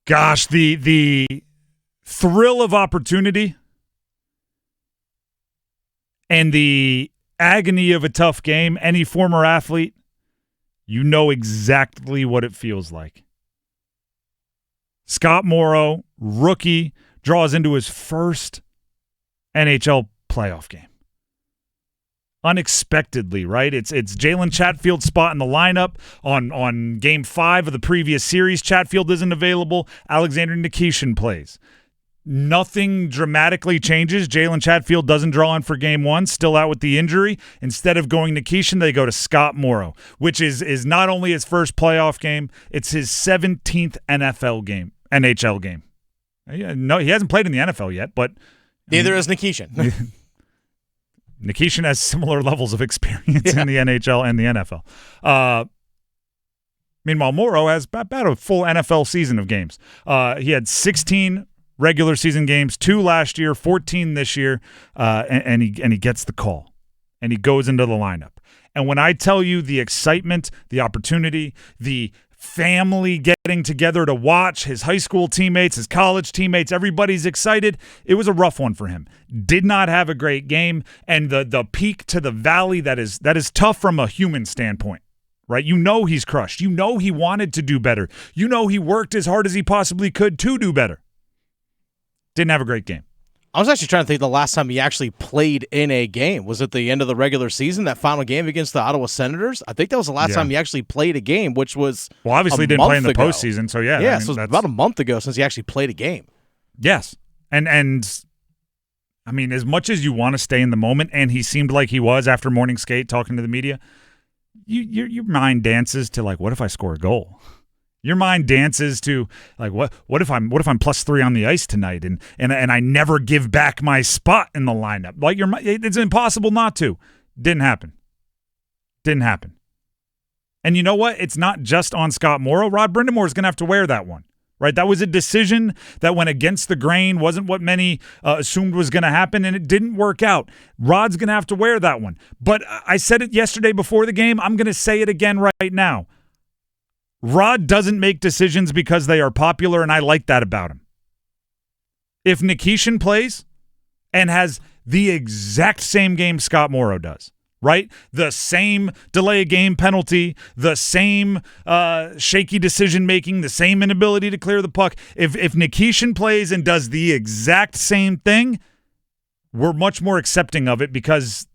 Gosh, the thrill of opportunity and the agony of a tough game, any former athlete, you know exactly what it feels like. Scott Morrow, rookie, draws into his first NHL playoff game. Unexpectedly, right? It's Jalen Chatfield's spot in the lineup on Game 5 of the previous series. Chatfield isn't available. Alexander Nikishin plays. Nothing dramatically changes. Jalen Chatfield doesn't draw in for Game 1, still out with the injury. Instead of going Nikishin, they go to Scott Morrow, which is not only his first playoff game, it's his 17th NHL game. No, he hasn't played in the NFL yet, but neither has Nikishin. Nikishin has similar levels of experience in the NHL and the NFL. Meanwhile, Morrow has about a full NFL season of games. He had 16 regular season games, 2 last year, 14 this year, and he gets the call, and he goes into the lineup. And when I tell you the excitement, the opportunity, the family getting together to watch, his high school teammates, his college teammates, everybody's excited. It was a rough one for him. Did not have a great game, and the peak to the valley that is tough from a human standpoint, right? You know he's crushed. You know he wanted to do better. You know he worked as hard as he possibly could to do better. Didn't have a great game. I was actually trying to think the last time he actually played in a game. Was it the end of the regular season, that final game against the Ottawa Senators? I think that was the last time he actually played a game, which was obviously didn't play in the postseason, so yeah. Yeah, so it was about a month ago since he actually played a game. Yes. And I mean, as much as you want to stay in the moment, and he seemed like he was after morning skate talking to the media, your mind dances to, like, what if I score a goal? Your mind dances to, like, what if I'm +3 on the ice tonight and I never give back my spot in the lineup? Like, it's impossible not to. Didn't happen. And you know what? It's not just on Scott Morrow. Rod Brind'Amour is going to have to wear that one, right? That was a decision that went against the grain, wasn't what many assumed was going to happen, and it didn't work out. Rod's going to have to wear that one. But I said it yesterday before the game. I'm going to say it again right now. Rod doesn't make decisions because they are popular, and I like that about him. If Nikishin plays and has the exact same game Scott Morrow does, right? The same delay of game penalty, the same shaky decision-making, the same inability to clear the puck. If Nikishin plays and does the exact same thing, we're much more accepting of it because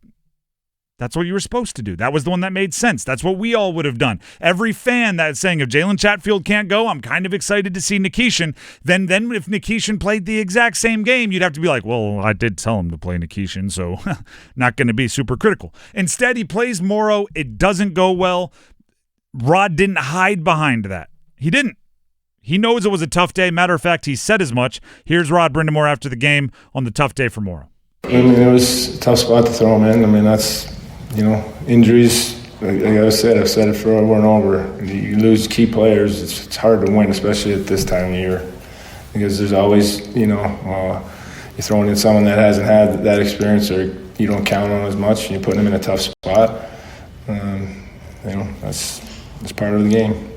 that's what you were supposed to do. That was the one that made sense. That's what we all would have done. Every fan that's saying, if Jalen Chatfield can't go, I'm kind of excited to see Nikishin. Then if Nikishin played the exact same game, you'd have to be like, well, I did tell him to play Nikishin, so not going to be super critical. Instead, he plays Morrow. It doesn't go well. Rod didn't hide behind that. He didn't. He knows it was a tough day. Matter of fact, he said as much. Here's Rod Brind'Amour after the game on the tough day for Morrow. I mean, it was a tough spot to throw him in. I mean, that's, injuries, like I've said it for over and over. You lose key players, it's hard to win, especially at this time of year, because there's always, you're throwing in someone that hasn't had that experience or you don't count on as much, and you're putting them in a tough spot. That's part of the game.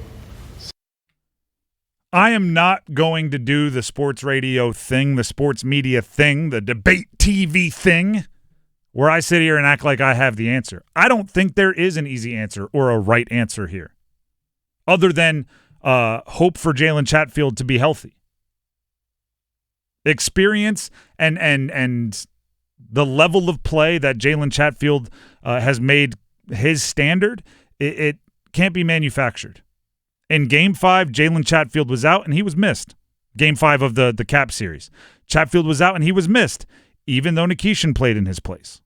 I am not going to do the sports radio thing, the sports media thing, the debate TV thing, where I sit here and act like I have the answer. I don't think there is an easy answer or a right answer here, other than hope for Jalen Chatfield to be healthy. Experience and the level of play that Jalen Chatfield has made his standard, it can't be manufactured. In Game 5, Jalen Chatfield was out and he was missed. Game 5 of the Cap series. Chatfield was out and he was missed, even though Nikishin played in his place.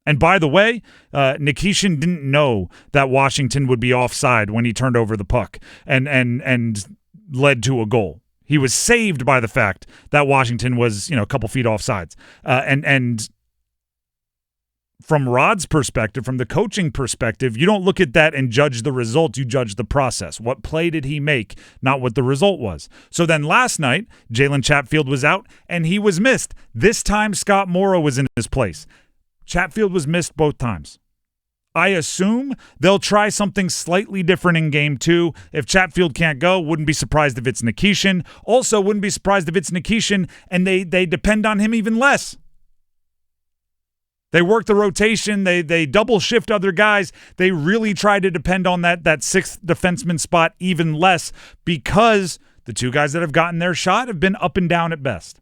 And by the way, Nikishin didn't know that Washington would be offside when he turned over the puck and led to a goal. He was saved by the fact that Washington was, a couple feet offsides. And from Rod's perspective, from the coaching perspective, you don't look at that and judge the result. You judge the process. What play did he make, not what the result was. So then last night, Jalen Chatfield was out and he was missed. This time, Scott Morrow was in his place. Chatfield was missed both times. I assume they'll try something slightly different in game 2. If Chatfield can't go, wouldn't be surprised if it's Nikishin. Also, wouldn't be surprised if it's Nikishin and they depend on him even less. They work the rotation. They double shift other guys. They really try to depend on that sixth defenseman spot even less because the two guys that have gotten their shot have been up and down at best.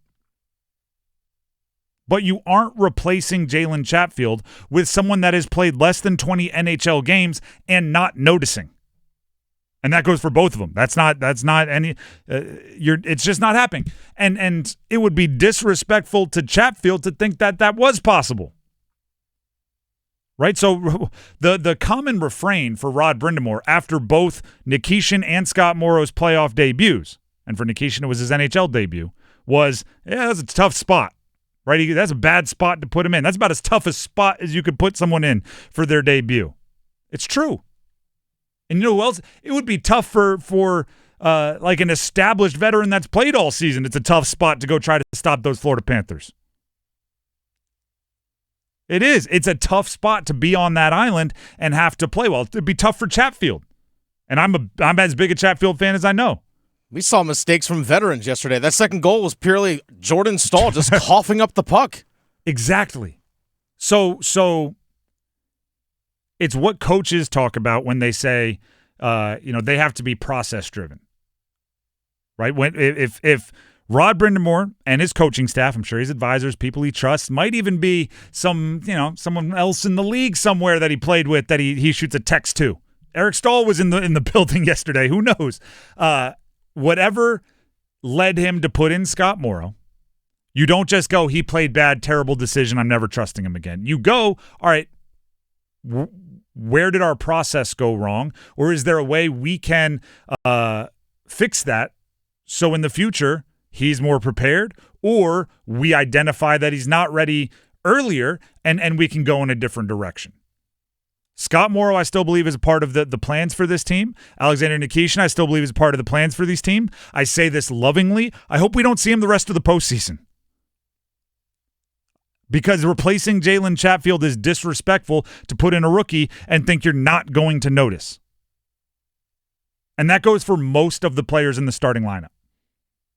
But you aren't replacing Jalen Chatfield with someone that has played less than 20 NHL games and not noticing. And that goes for both of them. That's not any it's just not happening. And it would be disrespectful to Chatfield to think that was possible. Right? So the common refrain for Rod Brind'Amour after both Nikishin and Scott Morrow's playoff debuts, and for Nikishin it was his NHL debut, was, that's a tough spot. Right? That's a bad spot to put him in. That's about as tough a spot as you could put someone in for their debut. It's true. And you know who else? It would be tough for like an established veteran that's played all season. It's a tough spot to go try to stop those Florida Panthers. It is. It's a tough spot to be on that island and have to play well. It'd be tough for Chatfield. And I'm as big a Chatfield fan as I know. We saw mistakes from veterans yesterday. That second goal was purely Jordan Staal just coughing up the puck. Exactly. So it's what coaches talk about when they say, they have to be process driven, right? If Rod Brind'Amour and his coaching staff, I'm sure his advisors, people he trusts, might even be someone else in the league somewhere that he played with that he shoots a text to. Eric Staal was in the building yesterday. Who knows? Whatever led him to put in Scott Morrow, you don't just go, he played bad, terrible decision, I'm never trusting him again. You go, all right, where did our process go wrong? Or is there a way we can fix that so in the future he's more prepared, or we identify that he's not ready earlier and we can go in a different direction? Scott Morrow, I still believe, is a part of the plans for this team. Alexander Nikishin, I still believe, is a part of the plans for this team. I say this lovingly. I hope we don't see him the rest of the postseason. Because replacing Jalen Chatfield is disrespectful to put in a rookie and think you're not going to notice. And that goes for most of the players in the starting lineup.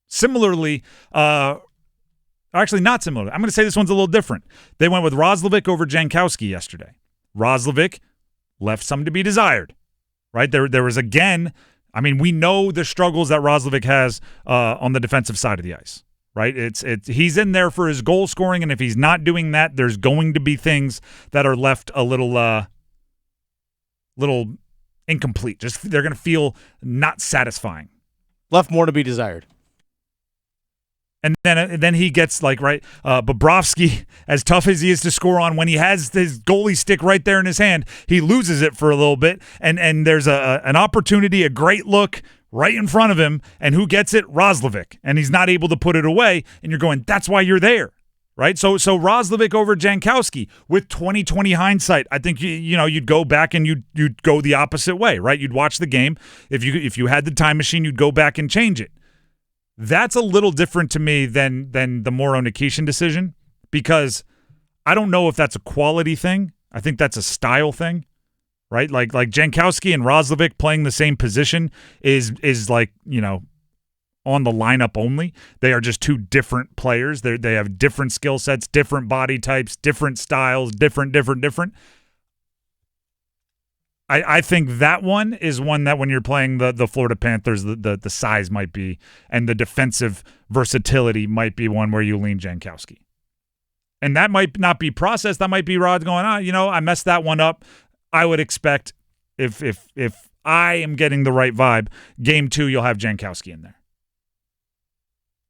Similarly, actually not similarly. I'm going to say this one's a little different. They went with Roslovic over Jankowski yesterday. Roslovic left some to be desired, right? There was, again, we know the struggles that Roslovic has on the defensive side of the ice, right? He's in there for his goal scoring, and if he's not doing that, there's going to be things that are left a little incomplete. Just they're going to feel not satisfying. Left more to be desired. And then he gets Bobrovsky, as tough as he is to score on, when he has his goalie stick right there in his hand, he loses it for a little bit. And there's an opportunity, a great look right in front of him. And who gets it? Roslovic. And he's not able to put it away. And you're going, that's why you're there, right? So Roslovic over Jankowski with 20/20 hindsight. I think you'd go back and you'd go the opposite way, right? You'd watch the game. If you had the time machine, you'd go back and change it. That's a little different to me than the Morrow-Nikishin decision, because I don't know if that's a quality thing. I think that's a style thing, right? Like Jankowski and Roslovic playing the same position is on the lineup only. They are just two different players. They have different skill sets, different body types, different styles, different. I think that one is one that when you're playing the Florida Panthers, the size might be, and the defensive versatility might be one where you lean Jankowski. And that might not be processed. That might be Rod going, I messed that one up. I would expect if I am getting the right vibe, game 2, you'll have Jankowski in there.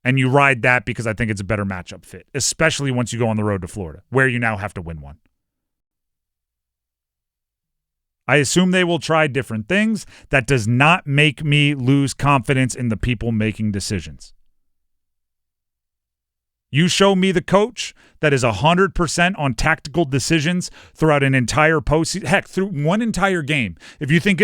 And you ride that because I think it's a better matchup fit, especially once you go on the road to Florida, where you now have to win one. I assume they will try different things. That does not make me lose confidence in the people making decisions. You show me the coach that is 100% on tactical decisions throughout an entire postseason, heck, through one entire game. If you think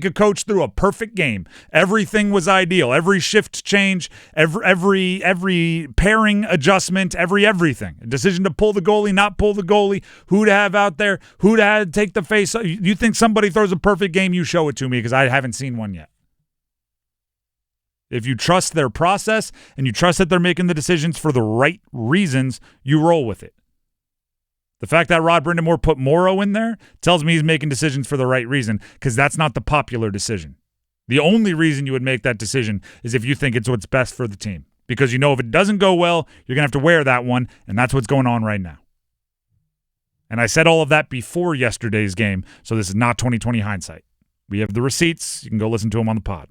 a coach threw a perfect game, everything was ideal, every shift change, every pairing adjustment, everything, a decision to pull the goalie, not pull the goalie, who to have out there, who to take the face. You think somebody throws a perfect game? You show it to me because I haven't seen one yet. If you trust their process and you trust that they're making the decisions for the right reasons, you roll with it. The fact that Rod Brind'Amour put Morrow in there tells me he's making decisions for the right reason, because that's not the popular decision. The only reason you would make that decision is if you think it's what's best for the team, because you know if it doesn't go well, you're going to have to wear that one, and that's what's going on right now. And I said all of that before yesterday's game, so this is not 2020 hindsight. We have the receipts. You can go listen to them on the pod.